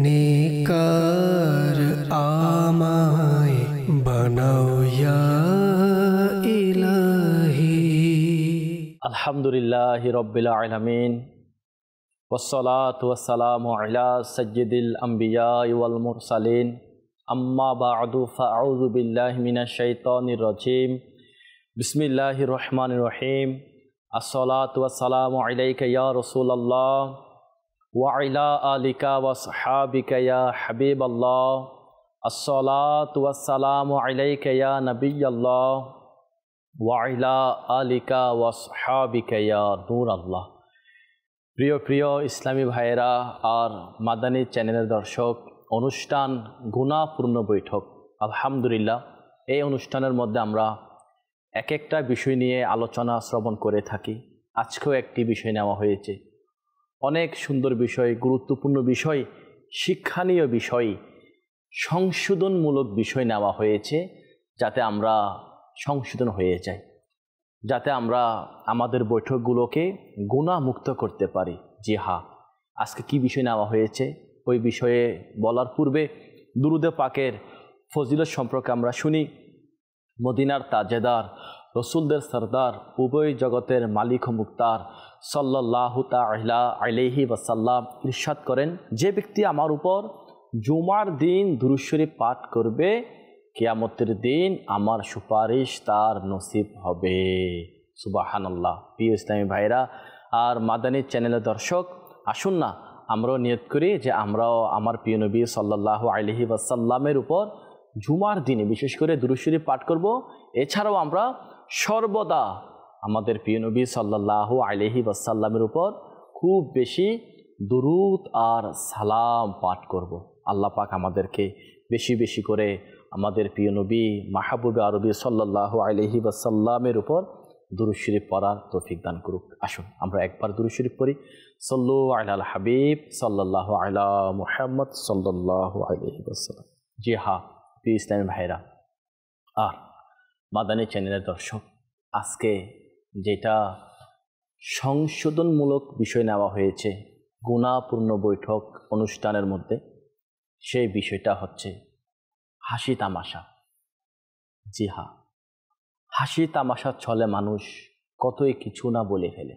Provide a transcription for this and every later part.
নেকার আমায় বানাও ইয়া ইলাহি। আলহামদুলিল্লাহি রাব্বিল আলামিন ওয়াসসালাতু ওয়াসসালামু আলা সাইয়্যিদিল আমবিয়া ওয়াল মুরসালিন আম্মা বা'দু ফাআউযু বিল্লাহি মিনাশ শাইতানির রাজীম। বিসমিল্লাহির রহমানির রহিম। আসসালাতু ওয়াসসালামু আলাইকা ইয়া রাসূলুল্লাহ ওয়া আলা আলিকা ওয়া সাহাবিকা ইয়া হাবিবাল্লাহ। আসসালাতু ওয়াসসালামু আলাইকা ইয়া নাবিয়াল্লাহ ওয়া আলা আলিকা ওয়া সাহাবিকা ইয়া নূরাল্লাহ। প্রিয় প্রিয় ইসলামী ভাইয়েরা আর মাদানী চ্যানেলের দর্শক, অনুষ্ঠান গুনাহপূর্ণ বৈঠক, আলহামদুলিল্লাহ এই অনুষ্ঠানের মধ্যে আমরা এক একটা বিষয় নিয়ে আলোচনা শ্রবণ করে থাকি। আজকেও একটি বিষয় নেওয়া হয়েছে, অনেক সুন্দর বিষয়, গুরুত্বপূর্ণ বিষয়, শিক্ষণীয় বিষয়, সংশোধনমূলক বিষয় নেওয়া হয়েছে, যাতে আমরা সংশোধন হয়ে যাই, যাতে আমরা আমাদের বৈঠকগুলোকে গুনাহমুক্ত করতে পারি। জি হ্যাঁ, আজকে কি বিষয় নেওয়া হয়েছে ওই বিষয়ে বলার পূর্বে দুরুদে পাকের ফজিলত সম্পর্কে আমরা শুনি। মদিনার তাজেদার, রসুলদের সরদার, উভয় জগতের মালিক ও মুক্তার সাল্লাল্লাহু তাআলা আলাইহি ওয়াসাল্লাম ইরশাদ করেন, যে ব্যক্তি আমার উপর জুমার দিন দুরূদ শরীফ পাঠ করবে, কিয়ামতের দিন আমার সুপারিশ তার নসিব হবে। সুবহানাল্লাহ। প্রিয় ইসলামী ভাইরা আর মাদানী চ্যানেলের দর্শক, আসুন না আমরাও নিয়ত করি যে আমরাও আমার প্রিয় নবী সাল্লাল্লাহু আলাইহি ওয়াসাল্লামের উপর জুমার দিনে বিশেষ করে দুরূদ শরীফ পাঠ করব। এছাড়াও আমরা সর্বদা আমাদের প্রিয় নবী সাল্লাল্লাহু আলাইহি ওয়াসাল্লামের উপর খুব বেশি দুরূদ আর সালাম পাঠ করব। আল্লাহ পাক আমাদেরকে বেশি বেশি করে আমাদের প্রিয় নবী মাহবুবে আরবি সাল্লাল্লাহু আলাইহি ওয়াসাল্লামের উপর দুরূদ শরীফ পড়ার তৌফিক দান করুক। আসুন আমরা একবার দুরূদ শরীফ পড়ি। সাল্লু আলাল হাবিব সাল্লাল্লাহু আলা মুহাম্মদ সাল্লাল্লাহু আলাইহি ওয়াসাল্লাম। জি হ্যাঁ, প্রিয় ইসলামী ভাইরা আর মাদানী চ্যানেলের দর্শক, আজকে যেটা সংশোধনমূলক বিষয় নেওয়া হয়েছে গুনাহপূর্ণ বৈঠক অনুষ্ঠানের মধ্যে, সেই বিষয়টা হচ্ছে হাসি তামাশা। জি হ্যাঁ, হাসি তামাশার ছলে মানুষ কতই কিছু না বলে ফেলে।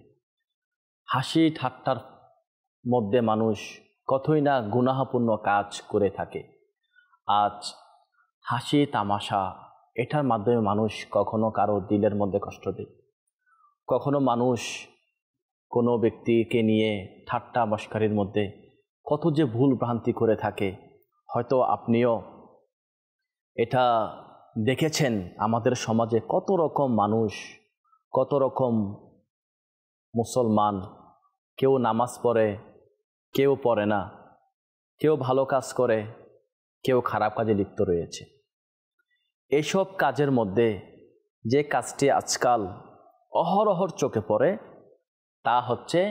হাসি ঠাট্টার মধ্যে মানুষ কতই না গুনাহপূর্ণ কাজ করে থাকে। আজ হাসি তামাশা এটার মাধ্যমে মানুষ কখনো কারো দিলের মধ্যে কষ্ট দেয়, কখনো মানুষ কোনো ব্যক্তিকে নিয়ে ঠাট্টা মশকারির মধ্যে কত যে ভুল ভ্রান্তি করে থাকে। হয়তো আপনিও এটা দেখেছেন, আমাদের সমাজে কত রকম মানুষ, কত রকম মুসলমান, কেউ নামাজ পড়ে, কেউ পড়ে না, কেউ ভালো কাজ করে, কেউ খারাপ কাজে লিপ্ত রয়েছে। এসব কাজের মধ্যে যে কাজটি আজকাল অহরহর চোখে পড়ে তা হচ্ছে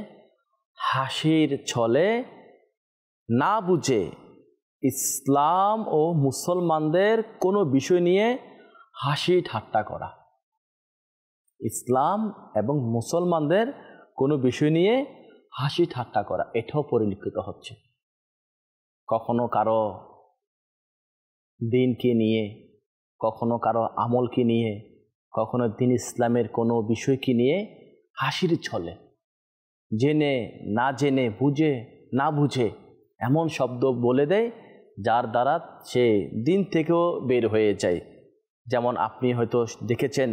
হাসির ছলে না বুঝে ইসলাম ও মুসলমানদের কোনো বিষয় নিয়ে হাসি ঠাট্টা করা। ইসলাম এবং মুসলমানদের কোনো বিষয় নিয়ে হাসি ঠাট্টা করা, এটাও পরিলক্ষিত হচ্ছে। কখনো কারো দিনকে নিয়ে, কখনো কারো আমলকে নিয়ে, কখনো দিন ইসলামের কোনো বিষয়কে নিয়ে হাসির ছলে জেনে না জেনে, বুঝে না বুঝে এমন শব্দ বলে দেয় যার দ্বারা সে দিন থেকেও বের হয়ে যায়। যেমন আপনি হয়তো দেখেছেন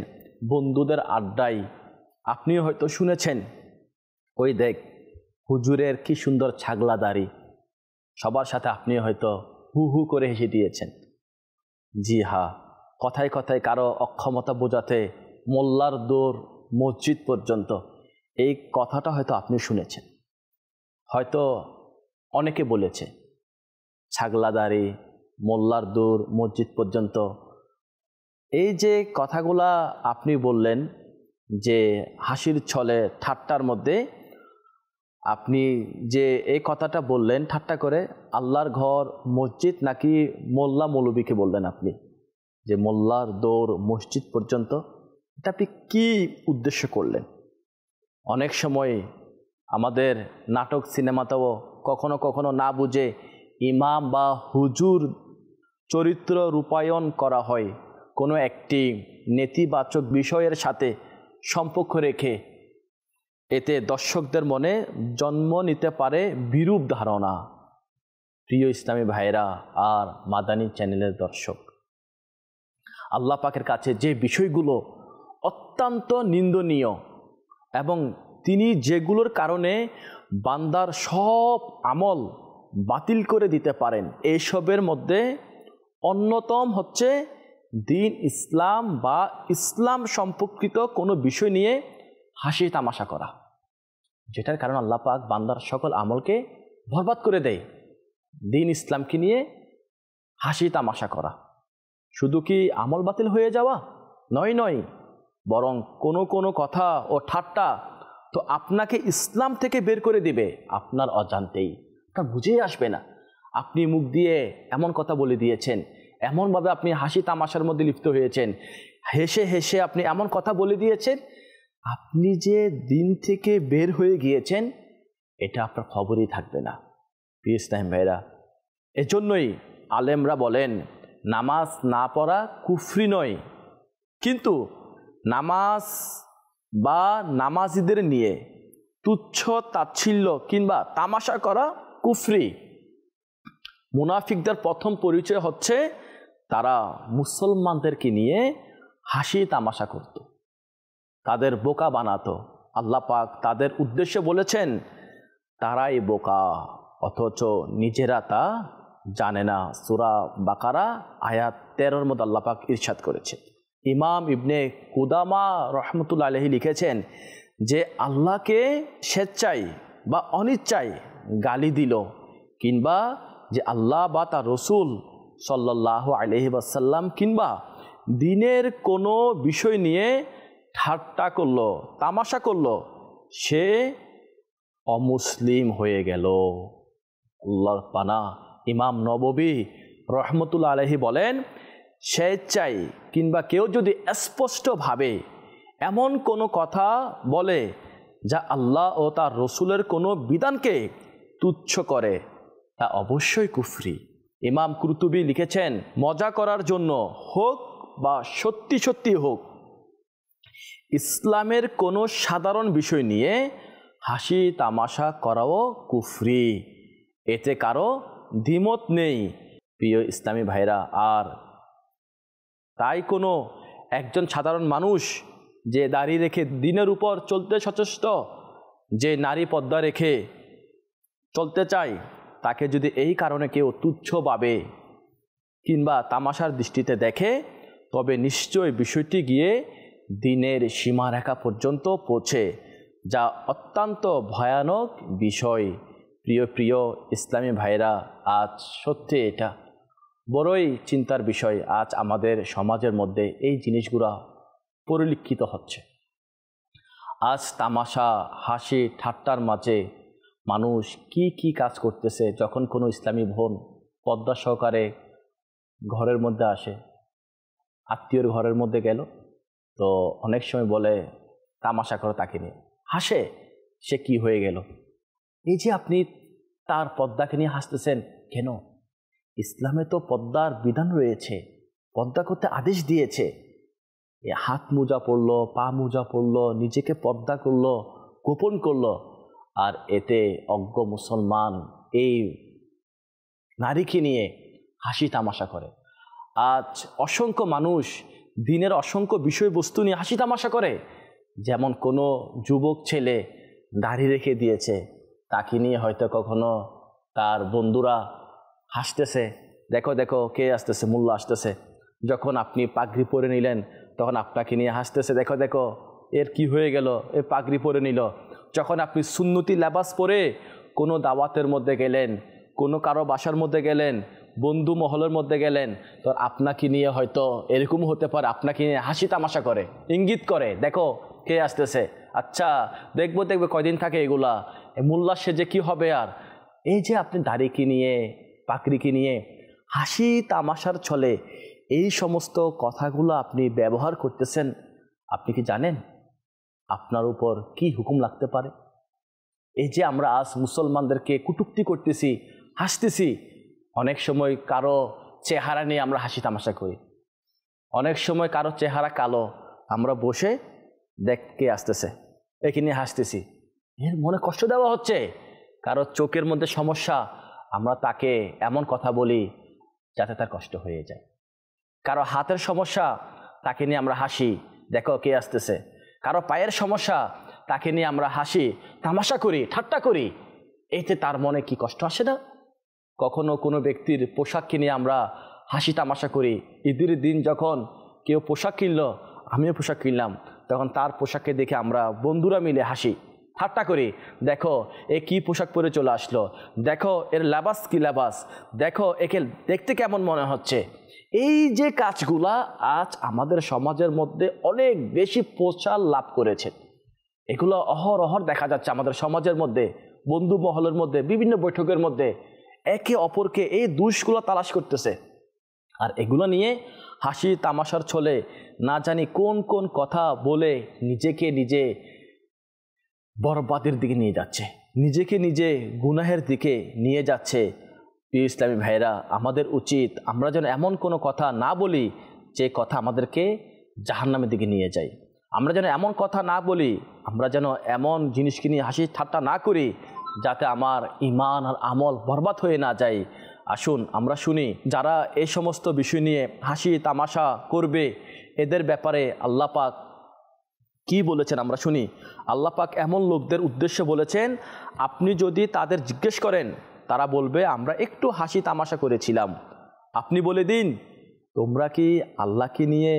বন্ধুদের আড্ডায়, আপনিও হয়তো শুনেছেন, ওই দেখ হুজুরের কি সুন্দর ছাগলা দাড়ি, সবার সাথে আপনি হয়তো হু হু করে হেসে দিয়েছেন। জি হ্যাঁ, কথায় কথায় কারো অক্ষমতা বোঝাতে মোল্লার দৌড় মসজিদ পর্যন্ত, এই কথাটা হয়তো আপনি শুনেছেন। হয়তো অনেকে বলেছে ছাগলাদারি, মোল্লার দৌড় মসজিদ পর্যন্ত। এই যে কথাগুলা আপনি বললেন যে হাসির ছলে ঠাট্টার মধ্যে, আপনি যে এই কথাটা বললেন ঠাট্টা করে, আল্লাহর ঘর মসজিদ নাকি মোল্লা মৌলবীকে বললেন আপনি যে মোল্লার দৌড় মসজিদ পর্যন্ত, এটা আপনি কী উদ্দেশ্য করলেন? অনেক সময় আমাদের নাটক সিনেমাতেও কখনো কখনো না বুঝে ইমাম বা হুজুর চরিত্র রূপায়ণ করা হয় কোনো একটি নেতিবাচক বিষয়ের সাথে সম্পর্ক রেখে, এতে দর্শকদের মনে জন্ম নিতে পারে বিরূপ ধারণা। প্রিয় ইসলামী ভাইরা আর মাদানী চ্যানেলের দর্শক, আল্লাহ পাকের কাছে যে বিষয়গুলো অত্যন্ত নিন্দনীয় এবং তিনি যেগুলোর কারণে বান্দার সব আমল বাতিল করে দিতে পারেন, এইসবের মধ্যে অন্যতম হচ্ছে দিন ইসলাম বা ইসলাম সম্পর্কিত কোনো বিষয় নিয়ে হাসি তামাশা করা, যেটার কারণে আল্লাহ পাক বান্দার সকল আমলকে বরবাদ করে দেয়। দিন ইসলামকে নিয়ে হাসি তামাশা করা শুধু কি আমল বাতিল হয়ে যাওয়া নয়, বরং কোনো কথা ও ঠাট্টা তো আপনাকে ইসলাম থেকে বের করে দিবে আপনার অজান্তেই, তা বুঝেই আসবে না। আপনি মুখ দিয়ে এমন কথা বলে দিয়েছেন, এমনভাবে আপনি হাসি তামাশার মধ্যে লিপ্ত হয়েছেন, হেসে হেসে আপনি এমন কথা বলে দিয়েছেন, আপনি যে দিন থেকে বের হয়ে গিয়েছেন এটা আপনার খবরই থাকবে না। প্রিয় ইসলাম ভাইরা, এজন্যই আলেমরা বলেন নামাজ না পড়া কুফরি নয়, কিন্তু নামাজ বা নামাজিদের নিয়ে তুচ্ছ তাচ্ছিল্য কিংবা তামাশা করা কুফরি। মুনাফিকদের প্রথম পরিচয় হচ্ছে তারা মুসলমানদেরকে নিয়ে হাসি তামাশা করত, তাদের বোকা বানাতো। আল্লাহ পাক তাদের উদ্দেশ্যে বলেছেন তারাই বোকা, অথচ নিজেরা তা জানে না। সূরা বাকারা আয়াত 13 মধ্যে আল্লাহ পাক ইরশাদ করেছে। ইমাম ইবনে কুদামা রহমতুল্লাহ আলাইহি লিখেছেন যে আল্লাহকে স্বেচ্ছায় বা অনিচ্ছায় গালি দিল, কিংবা যে আল্লাহ বা তার রসুল সাল্লাল্লাহু আলাইহি ওয়াসাল্লাম কিংবা দিনের কোনো বিষয় নিয়ে ঠাট্টা করলো, তামাশা করলো, সে অমুসলিম হয়ে গেল। আল্লাহর পানা। ইমাম নববী রহমতুল্লাহ আলাইহি বলেন স্বেচ্ছায় কিংবা কেউ যদি স্পষ্টভাবে এমন কোনো কথা বলে যা আল্লাহ ও তার রসুলের কোনো বিধানকে তুচ্ছ করে, তা অবশ্যই কুফরি। ইমাম কুরতুবী লিখেছেন মজা করার জন্য হোক বা সত্যি সত্যি হোক, ইসলামের কোনো সাধারণ বিষয় নিয়ে হাসি তামাশা করাও কুফরি, এতে কারো দ্বিমত নেই। প্রিয় ইসলামী ভাইরা, আর তাই কোনো একজন সাধারণ মানুষ যে দাড়ি রেখে দিনের উপর চলতে সচেষ্ট, যে নারী পর্দা রেখে চলতে চায়, তাকে যদি এই কারণে কেউ তুচ্ছভাবে কিংবা তামাশার দৃষ্টিতে দেখে, তবে নিশ্চয় বিষয়টি গিয়ে দিনের সীমারেখা পর্যন্ত পৌঁছে, যা অত্যন্ত ভয়ানক বিষয়। প্রিয় ইসলামী ভাইরা, আজ সত্যি এটা বড়ই চিন্তার বিষয়। আজ আমাদের সমাজের মধ্যে এই জিনিসগুলো পরিলক্ষিত হচ্ছে। আজ তামাশা হাসি ঠাট্টার মাঝে মানুষ কি কাজ করতেছে। যখন কোনো ইসলামী বোন পর্দা সহকারে ঘরের মধ্যে আসে, আত্মীয়র ঘরের মধ্যে গেল, তো অনেক সময় বলে তামাশা করে তাকে নিয়ে হাসে, সে কি হয়ে গেল। এই যে আপনি তার পর্দাকে নিয়ে হাসতেছেন কেন? ইসলামে তো পর্দার বিধান রয়েছে, পর্দা করতে আদেশ দিয়েছে। হাত মোজা পরলো, পা মোজা পরলো, নিজেকে পর্দা করলো, গোপন করলো, আর এতে অজ্ঞ মুসলমান এই নারীকে নিয়ে হাসি তামাশা করে। আজ অসংখ্য মানুষ দিনের অসংখ্য বিষয়বস্তু নিয়ে হাসি তামাশা করে। যেমন কোনো যুবক ছেলে দাড়ি রেখে দিয়েছে, তাকে নিয়ে হয়তো কখনো তার বন্ধুরা হাসতেছে, দেখো দেখো কে আসতেছে, মোল্লা আসতেছে। যখন আপনি পাগড়ি পরে নিলেন, তখন আপনাকে নিয়ে হাসতেছে, দেখো দেখো এর কি হয়ে গেল, এ পাগড়ি পরে নিল। যখন আপনি সুন্নতি লেবাস পরে কোনো দাওয়াতের মধ্যে গেলেন, কোনো কারো বাসার মধ্যে গেলেন, বন্ধু মহলের মধ্যে গেলেন, তো আপনাকে নিয়ে হয়তো এরকম হতে পারে, আপনাকে নিয়ে হাসি তামাশা করে, ইঙ্গিত করে, দেখো কে আসতেছে, আচ্ছা দেখবো কয়দিন থাকে এগুলা, মোল্লা সেজে কি হবে। আর এই যে আপনি দাড়িকে নিয়ে পাগড়িকে নিয়ে হাসি তামাশার ছলে এই সমস্ত কথাগুলো আপনি ব্যবহার করতেছেন, আপনি কি জানেন আপনার উপর কি হুকুম লাগতে পারে? এই যে আমরা আজ মুসলমানদেরকে কটূক্তি করতেছি, হাসতেছি, অনেক সময় কারো চেহারা নিয়ে আমরা হাসি তামাশা করি, অনেক সময় কারো চেহারা কালো, আমরা বসে দেখকে আসতেছে, একে নিয়ে হাসতেছি, এর মনে কষ্ট দেওয়া হচ্ছে। কারো চোখের মধ্যে সমস্যা, আমরা তাকে এমন কথা বলি যাতে তার কষ্ট হয়ে যায়। কারো হাতের সমস্যা, তাকে নিয়ে আমরা হাসি, দেখো কে আসতেছে। কারো পায়ের সমস্যা, তাকে নিয়ে আমরা হাসি তামাশা করি, ঠাট্টা করি, এতে তার মনে কি কষ্ট আসে না? কখনো কোনো ব্যক্তির পোশাককে নিয়ে আমরা হাসি তামাশা করি। ঈদের দিন যখন কেউ পোশাক কিনলো, আমিও পোশাক কিনলাম, তখন তার পোশাককে দেখে আমরা বন্ধুরা মিলে হাসি ঠাট্টা করি, দেখো এ কি পোশাক পরে চলে আসলো, দেখো এর লেবাস কি লেবাস, দেখো একে দেখতে কেমন মনে হচ্ছে। এই যে কাজগুলা আজ আমাদের সমাজের মধ্যে অনেক বেশি প্রচার লাভ করেছে। এগুলো অহরহ দেখা যাচ্ছে আমাদের সমাজের মধ্যে, বন্ধু মহলের মধ্যে, বিভিন্ন বৈঠকের মধ্যে একে অপরকে এই দোষগুলো তালাশ করতেছে। আর এগুলো নিয়ে হাসি তামাশার ছলে না জানি কোন কোন কথা বলে নিজেকে নিজে বরবাদের দিকে নিয়ে যাচ্ছে, নিজেকে নিজে গুনাহের দিকে নিয়ে যাচ্ছে। প্রিয় ইসলামী ভাইরা, আমাদের উচিত আমরা যেন এমন কোনো কথা না বলি যে কথা আমাদেরকে জাহান্নামের দিকে নিয়ে যায়। আমরা যেন এমন কথা না বলি, আমরা যেন এমন জিনিসকে নিয়ে হাসি ঠাট্টা না করি যাতে আমার ঈমান আর আমল বরবাদ হয়ে না যায়। আসুন আমরা শুনি যারা এই সমস্ত বিষয় নিয়ে হাসি তামাশা করবে এদের ব্যাপারে আল্লাহ পাক কি বলেছেন আমরা শুনি। আল্লাহ পাক এমন লোকদের উদ্দেশ্যে বলেছেন, আপনি যদি তাদের জিজ্ঞেস করেন তারা বলবে আমরা একটু হাসি তামাশা করেছিলাম। আপনি বলে দিন, তোমরা কি আল্লাহকে নিয়ে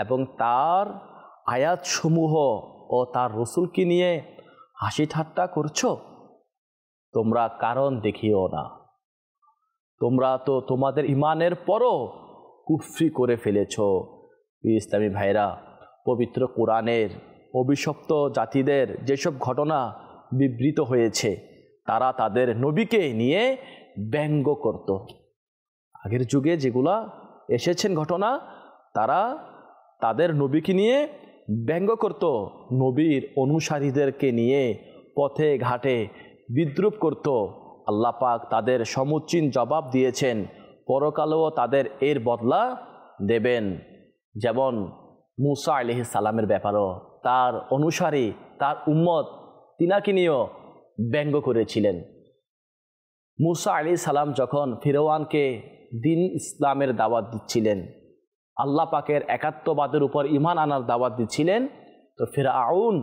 এবং তার আয়াতসমূহ ও তার রসুলকে নিয়ে হাসি ঠাট্টা করছো? তোমরা কারণ দেখিও না, তোমরা তো তোমাদের ইমানের পরও কুফরি করে ফেলেছ। ইসলামী ভাইরা, পবিত্র কোরআনের অভিশপ্ত জাতিদের যেসব ঘটনা বিবৃত হয়েছে, তারা তাদের নবীকে নিয়ে ব্যঙ্গ করত। আগের যুগে যেগুলা এসেছেন ঘটনা, তারা তাদের নবীকে নিয়ে ব্যঙ্গ করত, নবীর অনুসারীদেরকে নিয়ে পথে ঘাটে বিদ্রুপ করত। আল্লাহ পাক তাদের সমুচ্চীন জবাব দিয়েছেন, পরকালেও তাদের এর বদলা দেবেন। যেমন মুসা আলাইহিস সালামের ব্যাপারও তার অনুসারী, তার উম্মত তিনাকে নিয়েও ব্যঙ্গ করেছিলেন। মুসা আলাইহিস সালাম যখন ফিরআউনকে দিন ইসলামের দাওয়াত দিচ্ছিলেন, আল্লাহ পাকের একাত্মবাদের উপর ঈমান আনার দাওয়াত দিচ্ছিলেন, তো ফিরআউন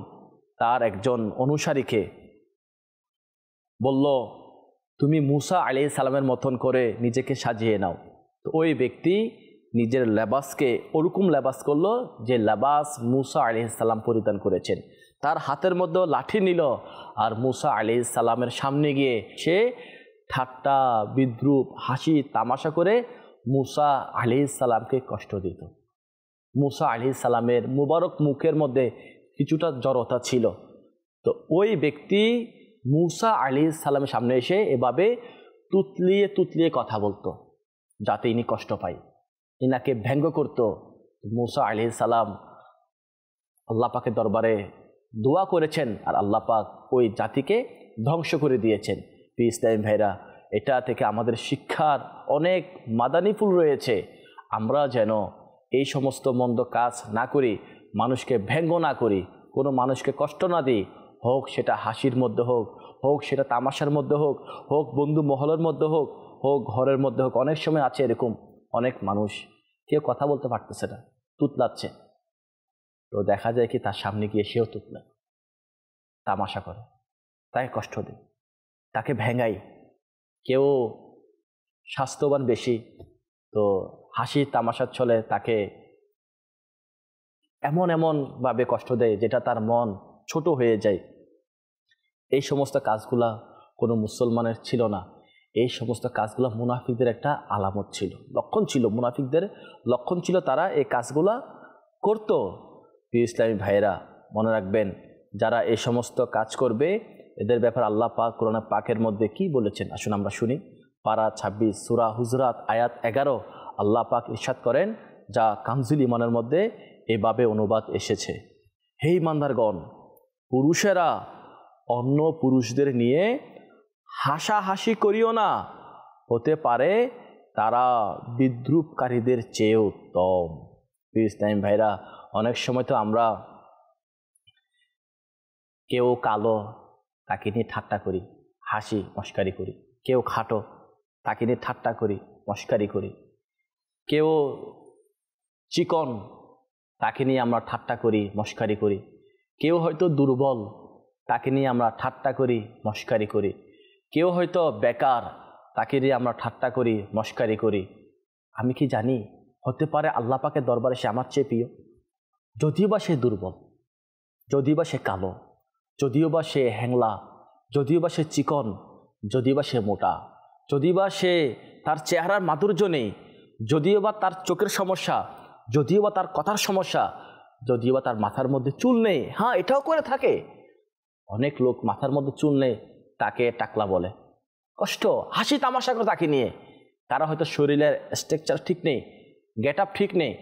তার একজন অনুসারীকে বলল, তুমি মুসা আলাইহিস সালামের মতন করে নিজেকে সাজিয়ে নাও। তো ওই ব্যক্তি নিজের লেবাসকে ওরকম লেবাস করলো যে লেবাস মুসা আলাইহিস সালাম পরিধান করেছেন। তার হাতের মধ্যে লাঠি নিল আর মুসা আলাইহিস সালামের সামনে গিয়ে সে ঠাট্টা বিদ্রুপ হাসি তামাশা করে মুসা আলাইহিস সালামকে কষ্ট দিত। মুসা আলাইহিস সালামের মুবারক মুখের মধ্যে কিছুটা জড়তা ছিল। তো ওই ব্যক্তি মুসা আলাইহিস সালামের সামনে এসে এভাবে তুতলিয়ে তুতলিয়ে কথা বলতো যাতে ইনি কষ্ট পায়, ইনাকে ব্যঙ্গ করত। মুসা আলাইহিস সালাম আল্লাহ পাকের দরবারে দোয়া করেছেন আর আল্লাহ পাক ওই জাতিকে ধ্বংস করে দিয়েছেন। ইসলামী ভাইরা, এটা থেকে আমাদের শিক্ষার অনেক মাদানী ফুল রয়েছে। আমরা যেন এই সমস্ত মন্দ কাজ না করি, মানুষকে ব্যঙ্গ না করি, কোনো মানুষকে কষ্ট না দিই, হোক সেটা হাসির মধ্যে হোক, হোক সেটা তামাশার মধ্যে হোক, হোক বন্ধু মহলের মধ্যে হোক, হোক ঘরের মধ্যে হোক। অনেক সময় আছে এরকম অনেক মানুষ, কেউ কথা বলতে পারতেছে না, তুতলাচ্ছে, তো দেখা যায় কি তার সামনে গিয়ে সেও তুতলায়, তামাশা করে, তাকে কষ্ট দেয়, তাকে ভেঙাই। কেউ স্বাস্থ্যবান বেশি, তো হাসি তামাশার ছলে তাকে এমনভাবে কষ্ট দেয় যেটা তার মন ছোট হয়ে যায়। এই সমস্ত কাজগুলা কোনো মুসলমানের ছিল না। এই সমস্ত কাজগুলো মুনাফিকদের একটা আলামত ছিল, লক্ষণ ছিল, মুনাফিকদের লক্ষণ ছিল, তারা এই কাজগুলা করত। ইসলামী ভাইয়েরা, মনে রাখবেন, যারা এই সমস্ত কাজ করবে এদের ব্যাপারে আল্লাহ পাক কোরআন পাকের মধ্যে কি বলেছেন আসুন আমরা শুনি। পারা 26 সূরা হুজরাত আয়াত 11 আল্লাহ পাক ইরশাদ করেন, যা কানজুল ইমানের মধ্যে এভাবে অনুবাদ এসেছে, হে ঈমানদারগণ, পুরুষেরা অন্য পুরুষদের নিয়ে হাসাহাসি করিও না, হতে পারে তারা বিদ্রূপকারীদের চেয়ে উত্তম। ইসলাম ভাইরা, অনেক সময় তো আমরা কেউ কালো তাকে নিয়ে ঠাট্টা করি, হাসি মস্কারি করি। কেউ খাটো তাকে নিয়ে ঠাট্টা করি, মস্কারি করি। কেউ চিকন তাকে নিয়ে আমরা ঠাট্টা করি, মস্কারি করি। কেউ হয়তো দুর্বল তাকে নিয়ে আমরা ঠাট্টা করি, মস্কারি করি। কেউ হয়তো বেকার তাকে নিয়ে আমরা ঠাট্টা করি, মস্কারি করি। আমি কি জানি হতে পারে আল্লাহ পাকের দরবারে সে আমার চেয়ে প্রিয়? যদিও বা সে দুর্বল, যদিও বা সে কালো, যদিও বা সে হ্যাংলা, যদিও বা সে চিকন, যদিও বা সে মোটা, যদিও বা সে তার চেহারার মাধুর্য নেই, যদিও বা তার চোখের সমস্যা, যদিও বা তার কথার সমস্যা, যদিও বা তার মাথার মধ্যে চুল নেই। হ্যাঁ, এটাও করে থাকে। অনেক লোক মাথার মধ্যে চুল নেই তাকে টাকলা বলে, কষ্ট, হাসি তামাশা করে তাকে নিয়ে। তারা হয়তো শরীরের স্ট্রাকচার ঠিক নেই, গেট আপ ঠিক নেই,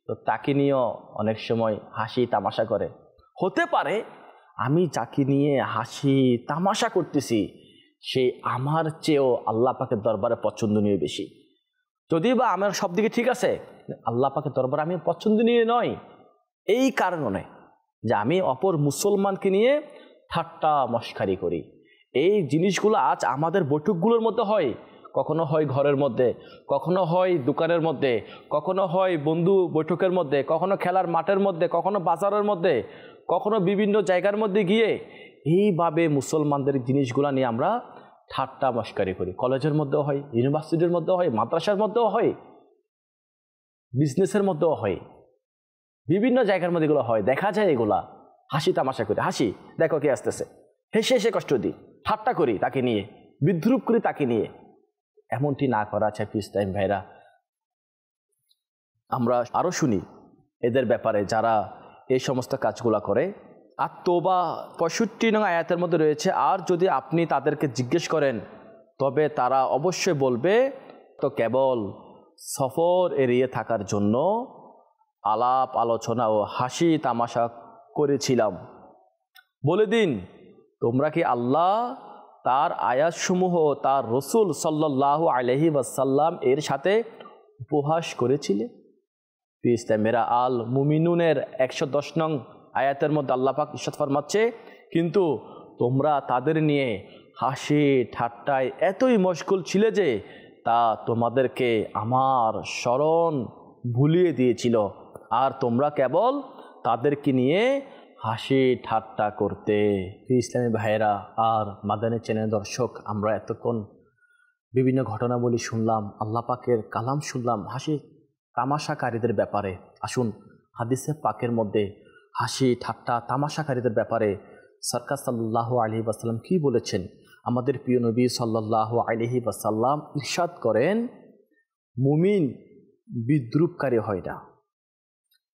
তো তাকে নিয়েও অনেক সময় হাসি তামাশা করে। হতে পারে আমি যাকে নিয়ে হাসি তামাশা করতেছি সে আমার চেয়েও আল্লাহ পাকের দরবারে পছন্দনীয় বেশি। যদিও বা আমার সব দিকে ঠিক আছে, আল্লাহ পাকের দরবারে আমি পছন্দনীয় নয়। এই কারণে যে আমি অপর মুসলমানকে নিয়ে ঠাট্টা মস্কারি করি। এই জিনিসগুলো আজ আমাদের বৈঠকগুলোর মধ্যে হয়। কখনো হয় ঘরের মধ্যে, কখনো হয় দোকানের মধ্যে, কখনো হয় বন্ধু বৈঠকের মধ্যে, কখনো খেলার মাঠের মধ্যে, কখনো বাজারের মধ্যে, কখনো বিভিন্ন জায়গার মধ্যে গিয়ে এইভাবে মুসলমানদের জিনিসগুলো নিয়ে আমরা ঠাট্টা মস্কারি করি। কলেজের মধ্যেও হয়, ইউনিভার্সিটির মধ্যেও হয়, মাদ্রাসার মধ্যেও হয়, বিজনেসের মধ্যেও হয়, বিভিন্ন জায়গার মধ্যে এগুলো হয়। দেখা যায় এগুলা হাসি তামাশা করি, হাসি দেখো কে আসতেছে, হেসে হেসে কষ্ট দিই, ঠাট্টা করি তাকে নিয়ে, বিদ্রূপ করি তাকে নিয়ে। এমনটি না করা চাই ইসলাম ভাইরা। আমরা আরও শুনি এদের ব্যাপারে যারা এই সমস্ত কাজগুলো করে। আর তওবা 65 নং আয়াতের মধ্যে রয়েছে, আর যদি আপনি তাদেরকে জিজ্ঞেস করেন তবে তারা অবশ্যই বলবে তো কেবল সফর এড়িয়ে থাকার জন্য আলাপ আলোচনা ও হাসি তামাশা করেছিলাম। বলে দিন, তোমরা কি আল্লাহ তার আয়াতসমূহ তার রসুল সাল্লাল্লাহু আলাইহি ওয়াসাল্লাম এর সাথে উপহাস করেছিলে? ইসলামেরা আল মুমিনুনের 110 নং আয়াতের মধ্যে আল্লাহ পাক ইরশাদ ফরমাচ্ছে, কিন্তু তোমরা তাদের নিয়ে হাসি ঠাট্টায় এতই মশগুল ছিলে যে তা তোমাদেরকে আমার স্মরণ ভুলিয়ে দিয়েছিল, আর তোমরা কেবল তাদেরকে নিয়ে হাসি ঠাট্টা করতে। ইসলামী ভাইয়েরা আর মাদানী চ্যানেল দর্শক, আমরা এতক্ষণ বিভিন্ন ঘটনাবলী শুনলাম, আল্লাহ পাকের কালাম শুনলাম হাসি তামাশাকারীদের ব্যাপারে। আসুন হাদিসে পাকের মধ্যে হাসি ঠাট্টা তামাশাকারীদের ব্যাপারে সরকার সাল্লাল্লাহু আলাইহি ওয়াসাল্লাম কি বলেছেন। আমাদের প্রিয় নবী সাল্লাল্লাহু আলাইহি ওয়াসাল্লাম ইরশাদ করেন, মুমিন বিদ্রূপকারী হয় না,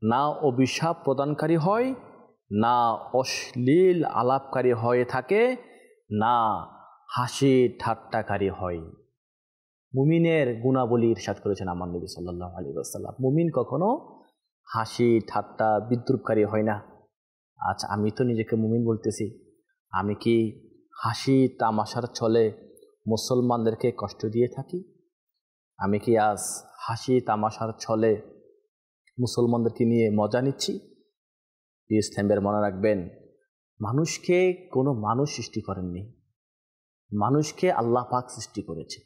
না অভিশাপ প্রদানকারী হয়, না অশ্লীল আলাপকারী হয়ে থাকে, না হাসি ঠাট্টাকারী হয়। মুমিনের গুণাবলী ইরশাদ করেছেন আমার নবী সাল্লাল্লাহু আলাইহি ওয়াসাল্লাম। মুমিন কখনো হাসি ঠাট্টা বিদ্রূপকারী হয় না। আচ্ছা, আমি তো নিজেকে মুমিন বলতেছি, আমি কি হাসি তামাশার ছলে মুসলমানদেরকে কষ্ট দিয়ে থাকি? আমি কি আজ হাসি তামাশার ছলে মুসলমানদেরকে নিয়ে মজা নিচ্ছি? ইসলামের মনে রাখবেন, মানুষকে কোনো মানুষ সৃষ্টি করেননি, মানুষকে আল্লাহ পাক সৃষ্টি করেছে।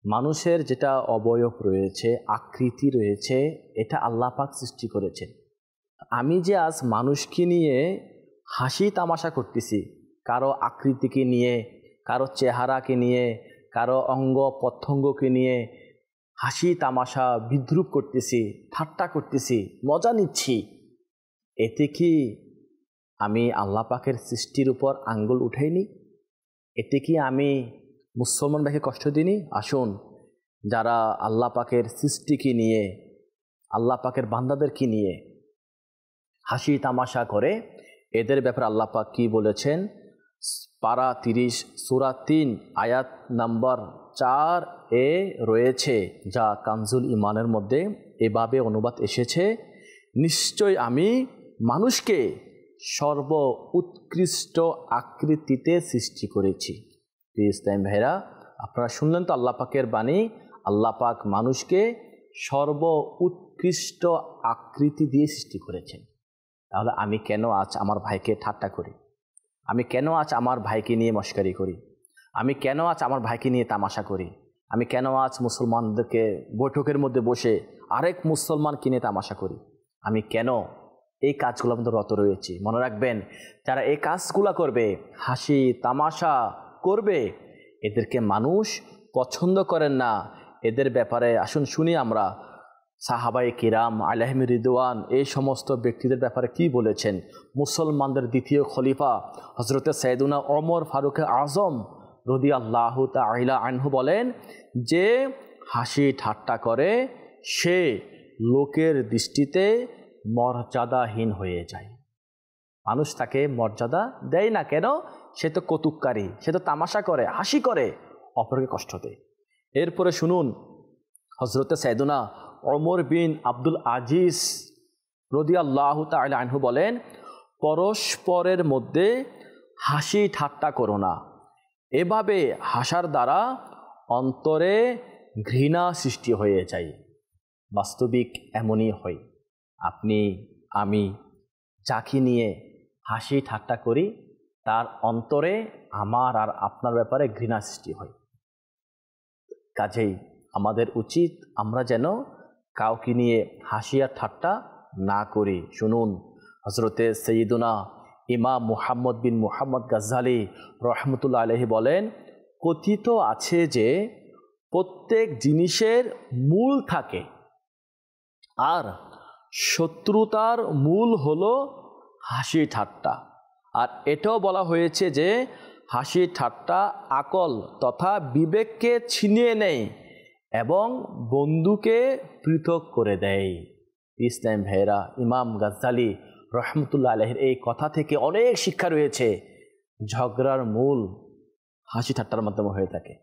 মানুষের যেটা অবয়ব রয়েছে, আকৃতি রয়েছে, এটা আল্লাহ পাক সৃষ্টি করেছে। আমি যে আজ মানুষকে নিয়ে হাসি তামাশা করতেছি, কারো আকৃতিকে নিয়ে, কারো চেহারাকে নিয়ে, কারো অঙ্গ প্রত্যঙ্গকে নিয়ে হাসি তামাশা বিদ্রূপ করতেছি, ঠাট্টা করতেছি, মজা নিচ্ছি, এতে কি আমি আল্লাহ পাকের সৃষ্টির উপর আঙ্গুল উঠাইনি? এতে কি আমি মুসলমান ভাইকে কষ্ট দিইনি? আসুন, যারা আল্লাহ পাকের সৃষ্টিকে নিয়ে, আল্লাহ পাকের বান্দাদেরকে নিয়ে হাসি তামাশা করে, এদের ব্যাপারে আল্লাহ পাক কি বলেছেন? পারা 30 সূরা 3 আয়াত নাম্বার 4 এ রয়েছে, যা কানজুল ইমানের মধ্যে এভাবে অনুবাদ এসেছে, নিশ্চয় আমি মানুষকে সর্ব উৎকৃষ্ট আকৃতিতে সৃষ্টি করেছি। ইসলাম ভাইরা, আপনারা শুনলেন তো আল্লাহ পাকের বাণী। আল্লাহ পাক মানুষকে সর্ব উৎকৃষ্ট আকৃতি দিয়ে সৃষ্টি করেছেন। তাহলে আমি কেন আজ আমার ভাইকে ঠাট্টা করি? আমি কেন আজ আমার ভাইকে নিয়ে মশকারি করি? আমি কেন আজ আমার ভাইকে নিয়ে তামাশা করি? আমি কেন আজ মুসলমানদেরকে বৈঠকের মধ্যে বসে আরেক মুসলমানকে নিয়ে তামাশা করি? আমি কেন এই কাজগুলোর মধ্যে রত রয়েছি? মনে রাখবেন, যারা এই কাজগুলো করবে, হাসি তামাশা করবে, এদেরকে মানুষ পছন্দ করেন না। এদের ব্যাপারে আসুন শুনি আমরা সাহাবায়ে কিরাম আলাইহিম রিদওয়ান এই সমস্ত ব্যক্তিদের ব্যাপারে কি বলেছেন। মুসলমানদের দ্বিতীয় খলিফা হযরতে সাইয়েদুনা ওমর ফারুক আজম রাদিয়াল্লাহু তাআলা আনহু বলেন যে হাসি ঠাট্টা করে সে লোকের দৃষ্টিতে মর্যাদাহীন হয়ে যায়। মানুষ তাকে মর্যাদা দেয় না। কেন? সে তো কৌতুককারী, সে তো তামাশা করে, হাসি করে, অপরকে কষ্ট দেয়। এরপরে শুনুন হযরতে সাইয়েদুনা ওমর বিন আব্দুল আজিজ রাদিয়াল্লাহু তাআলা আনহু বলেন, পরস্পরের মধ্যে হাসি ঠাট্টা করো না। এভাবে হাসার দ্বারা অন্তরে ঘৃণা সৃষ্টি হয়ে যায়। বাস্তবিক এমনই হয়। আপনি আমি যাকে নিয়ে হাসি ঠাট্টা করি তার অন্তরে আমার আর আপনার ব্যাপারে ঘৃণা সৃষ্টি হয়। কাজেই আমাদের উচিত আমরা যেন কাউকে নিয়ে হাসি আর ঠাট্টা না করি। শুনুন হযরতে সাইয়্যিদুনা ইমাম মুহাম্মদ বিন মুহাম্মদ গাজ্জালি রহমতুল্লাহ আলাইহি বলেন, কথিত আছে যে প্রত্যেক জিনিসের মূল থাকে, আর শত্রুতার মূল হলো হাসি ঠাট্টা। আর এটাও বলা হয়েছে যে হাসি ঠাট্টা আকল তথা বিবেককে ছিনিয়ে নেয় এবং বন্ধুকে পৃথক করে দেয়। ইসলাম ভাইরা, ইমাম গাজ্জালি রহমতুল্লাহ আলাইহির এই কথা থেকে অনেক শিক্ষা রয়েছে। ঝগড়ার মূল হাসি ঠাট্টার মাধ্যমে হয়ে থাকে।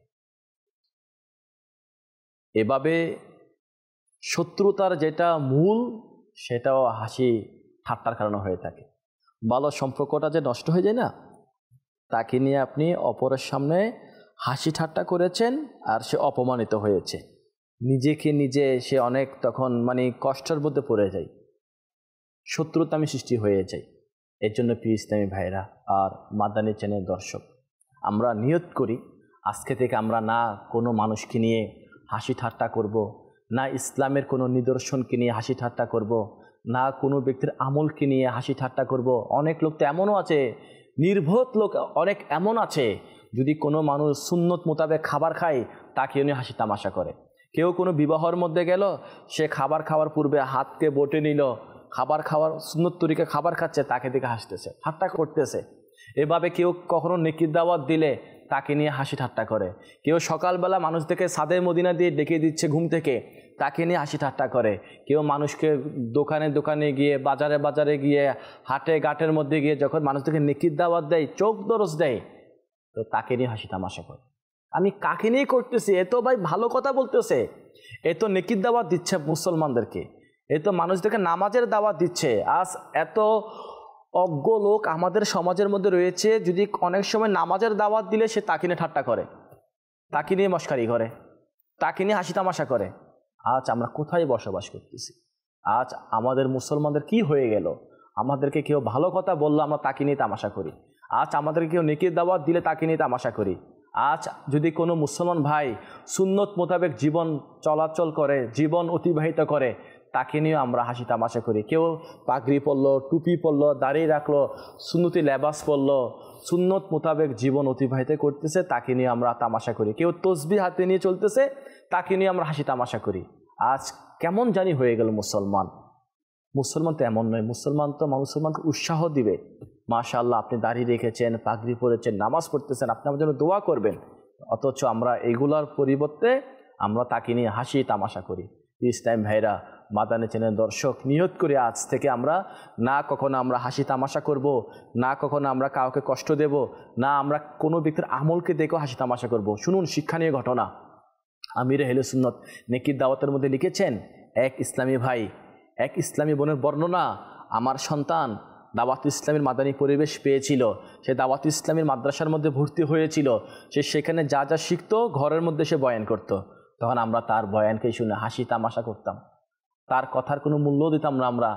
এভাবে শত্রুতার যেটা মূল সেটাও হাসি ঠাট্টার কারণে হয়ে থাকে। ভালো সম্পর্কটা যে নষ্ট হয়ে যায় না, তাকে নিয়ে আপনি অপরের সামনে হাসি ঠাট্টা করেছেন আর সে অপমানিত হয়েছে, নিজেকে নিজে সে অনেক তখন কষ্টের মধ্যে পড়ে যায়, শত্রুতা আমি সৃষ্টি হয়ে যায়। এর জন্য প্রিয় ইসলামী ভাইরা আর মাদানী চ্যানেল দর্শক, আমরা নিয়ত করি আজকে থেকে আমরা না কোনো মানুষকে নিয়ে হাসি ঠাট্টা করব, না ইসলামের কোনো নিদর্শনকে নিয়ে হাসি ঠাট্টা করব, না কোনো ব্যক্তির আমলকে নিয়ে হাসি ঠাট্টা করব। অনেক লোক তো এমনও আছে, নির্বোধ লোক অনেক এমন আছে, যদি কোনো মানুষ সুন্নত মোতাবেক খাবার খায় তাকে নিয়ে হাসি তামাশা করে। কেউ কোনো বিবাহের মধ্যে গেল, সে খাবার খাওয়ার পূর্বে হাতকে বটে নিল, খাবার খাওয়ার সুন্নত তরিকা খাবার খাচ্ছে, তাকে দেখে হাসতেছে, ঠাট্টা করতেছে। এভাবে কেউ কখনো নেকির দাওয়াত দিলে তাকে নিয়ে হাসি ঠাট্টা করে। কেউ সকালবেলা মানুষদেরকে সাদে মদিনা দিয়ে ডেকে দিচ্ছে ঘুম থেকে, তাকে নিয়ে হাসি ঠাট্টা করে। কেউ মানুষকে দোকানে দোকানে গিয়ে, বাজারে বাজারে গিয়ে, হাটে ঘাটের মধ্যে গিয়ে যখন মানুষদেরকে নেকির দাওয়াত দেয়, চোখ দরজ দেয়, তো তাকে নিয়ে হাসি তামাশা করে। আমি কাকে নিয়ে করতেছি? এ তো ভাই ভালো কথা বলতেছে, এ তো নেকির দাওয়াত দিচ্ছে মুসলমানদেরকে, এ তো মানুষদেরকে নামাজের দাওয়াত দিচ্ছে। আজ এত অজ্ঞ লোক আমাদের সমাজের মধ্যে রয়েছে, যদি অনেক সময় নামাজের দাওয়াত দিলে সে তাকে নিয়ে ঠাট্টা করে, তাকে নিয়ে মশকারি করে, তাকে নিয়ে হাসি তামাশা করে। আজ আমরা কোথায় বসবাস করতেছি? আজ আমাদের মুসলমানদের কি হয়ে গেল? আমাদেরকে কেউ ভালো কথা বললো আমরা তাকে নিয়ে তামাশা করি, আজ আমাদেরকে কেউ নেকির দাওয়াত দিলে তাকে নিয়ে তামাশা করি। আজ যদি কোনো মুসলমান ভাই সুন্নত মোতাবেক জীবন চলাচল করে, জীবন অতিবাহিত করে, তাকে নিয়ে আমরা হাসি তামাশা করি। কেউ পাগড়ি পরলো, টুপি পরলো, দাড়ি রাখলো, সুন্নতি লেবাস পরলো, সুন্নত মোতাবেক জীবন অতিবাহিত করতেছে, তাকে নিয়ে আমরা তামাশা করি। কেউ তসবিহ হাতে নিয়ে চলতেছে, তাকে নিয়ে আমরা হাসি তামাশা করি। আজ কেমন জানি হয়ে গেল মুসলমান। মুসলমান তো এমন নয়, মুসলমান তো মুসলমানকে উৎসাহ দিবে, মাশাআল্লাহ আপনি দাড়ি রেখেছেন, পাগড়ি পরেছেন, নামাজ পড়তেছেন, আপনি আমার জন্য দোয়া করবেন। অথচ আমরা এগুলার পরিবর্তে আমরা তাকে নিয়ে হাসি তামাশা করি। ইসলাম ভাইরা, মাদানী চ্যানেল দর্শক, নিয়ত করে আজ থেকে আমরা না কখনো আমরা হাসি তামাশা করব, না কখনো আমরা কাউকে কষ্ট দেব, না আমরা কোনো ব্যক্তির আমলকে দেখেও হাসি তামাশা করব। শুনুন শিক্ষণীয় ঘটনা। আমির আহলে সুন্নাত নেকির দাওয়াতের মধ্যে লিখেছেন, এক ইসলামী ভাই, এক ইসলামী বোনের বর্ণনা, আমার সন্তান দাওয়াত ইসলামের মাদানী পরিবেশ পেয়েছিল, সে দাওয়াত ইসলামের মাদ্রাসার মধ্যে ভর্তি হয়েছিল, সে সেখানে যা যা শিখতো ঘরের মধ্যে সে বয়ান করত। তখন আমরা তার বয়ানকে শুনে হাসি তামাশা করতাম, তার কথার কোনো মূল্য দিতাম না। আমরা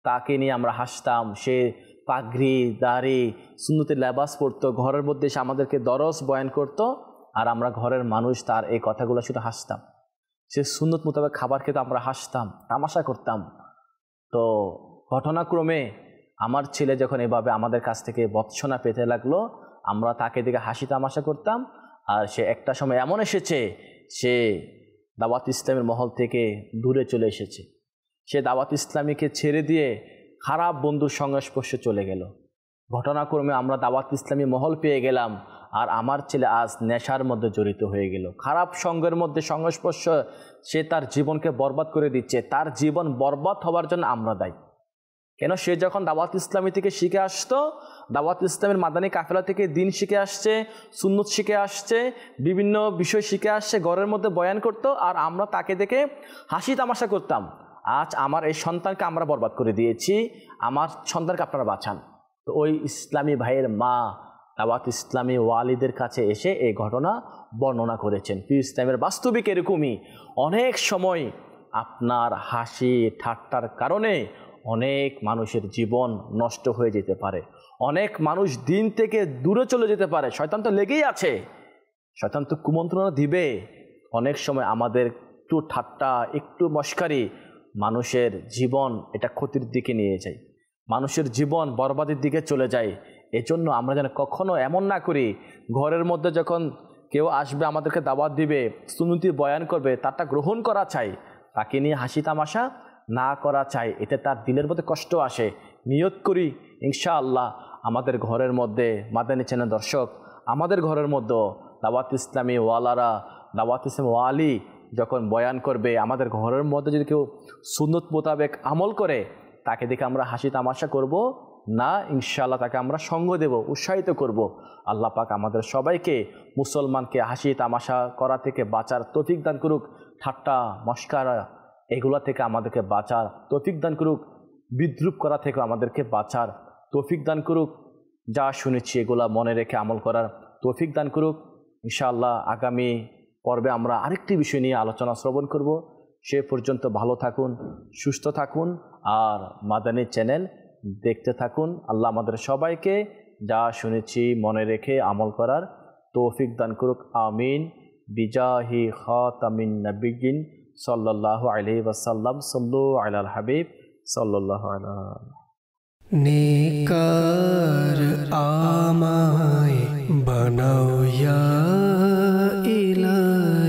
তাকে নিয়ে আমরা হাসতাম। সে পাগড়ি দাড়ি সুন্নতের লেবাস পরতো, ঘরের মধ্যে এসে আমাদেরকে দরস বয়ান করতো, আর আমরা ঘরের মানুষ তার এই কথাগুলো শুধু হাসতাম। সে সুন্নত মোতাবেক খাবার খেতে আমরা হাসতাম, তামাশা করতাম। তো ঘটনাক্রমে আমার ছেলে যখন এভাবে আমাদের কাছ থেকে বৎসনা পেতে লাগলো, আমরা তাকে দিকে হাসি তামাশা করতাম। আর সে একটা সময় এমন এসেছে, সে দাওয়াত ইসলামের মহল থেকে দূরে চলে এসেছে। সে দাওয়াত ইসলামীকে ছেড়ে দিয়ে খারাপ বন্ধুর সংস্পর্শে চলে গেল। ঘটনাক্রমে আমরা দাওয়াত ইসলামী মহল পেয়ে গেলাম, আর আমার ছেলে আজ নেশার মধ্যে জড়িত হয়ে গেল। খারাপ সঙ্গের মধ্যে সংস্পর্শ, সে তার জীবনকে বরবাদ করে দিচ্ছে। তার জীবন বরবাদ হওয়ার জন্য আমরা দায়ী। কেন? সে যখন দাওয়াত ইসলামী থেকে শিখে আসতো, দাওয়াত ইসলামের মাদানী কাফেলা থেকে দিন শিখে আসছে, সুন্নত শিখে আসছে, বিভিন্ন বিষয় শিখে আসছে, ঘরের মধ্যে বয়ান করতো, আর আমরা তাকে দেখে হাসি তামাশা করতাম। আজ আমার এই সন্তানকে আমরা বরবাদ করে দিয়েছি, আমার সন্তানকে আপনারা বাঁচান। তো ওই ইসলামী ভাইয়ের মা দাওয়াত ইসলামী ওয়ালিদের কাছে এসে এই ঘটনা বর্ণনা করেছেন। পীর ইসলামের বাস্তবিক এরকমই অনেক সময় আপনার হাসি ঠাট্টার কারণে অনেক মানুষের জীবন নষ্ট হয়ে যেতে পারে, অনেক মানুষ দিন থেকে দূরে চলে যেতে পারে। শয়তান তো লেগেই আছে, শয়তান তো কুমন্ত্রণা দিবে। অনেক সময় আমাদের একটু ঠাট্টা, একটু মস্কারি মানুষের জীবন এটা ক্ষতির দিকে নিয়ে যায়, মানুষের জীবন বরবাদের দিকে চলে যায়। এজন্য আমরা যেন কখনো এমন না করি, ঘরের মধ্যে যখন কেউ আসবে আমাদেরকে দাওয়াত দিবে, সুন্নতি বয়ান করবে, তারটা গ্রহণ করা চাই, তাকে নিয়ে হাসি তামাশা না করা চাই। এতে তার দিলের মধ্যে কষ্ট আসে। নিয়ত করি ইনশাআল্লাহ আমাদের ঘরের মধ্যে, মাদানী চ্যানেল দর্শক, আমাদের ঘরের মধ্যে দাওয়াত ইসলামী ওয়ালারা, দাওয়াত ইসলামী ওয়ালি যখন বয়ান করবে, আমাদের ঘরের মধ্যে যদি কেউ সুন্নত মোতাবেক আমল করে, তাকে দেখে আমরা হাসি তামাশা করব না, ইনশাআল্লাহ তাকে আমরা সঙ্গ দেব, উৎসাহিত করব। আল্লাহ পাক আমাদের সবাইকে মুসলমানকে হাসি তামাশা করা থেকে বাঁচার তৌফিক দান করুক, ঠাট্টা মস্কারা এগুলা থেকে আমাদেরকে বাঁচার তৌফিক দান করুক, বিদ্রুপ করা থেকে আমাদেরকে বাঁচার তৌফিক দান করুক। যা শুনেছি এগুলা মনে রেখে আমল করার তৌফিক দান করুক। ইনশাআল্লাহ আগামী পর্বে আমরা আরেকটি বিষয় নিয়ে আলোচনা শ্রবণ করব। সে পর্যন্ত ভালো থাকুন, সুস্থ থাকুন, আর মাদানী চ্যানেল দেখতে থাকুন। আল্লাহ আমাদের সবাইকে যা শুনেছি মনে রেখে আমল করার তৌফিক দান করুক। আমিন। বিজাহি খাতামিন নবিয়্যিন সাল্লাল্লাহু আলাইহি ওয়াসাল্লাম। সাল্লু আলাল হাবিব সাল্লাল্লাহু আলাইহি। নেকার আমায় বানাও ইয়া ইলাহি।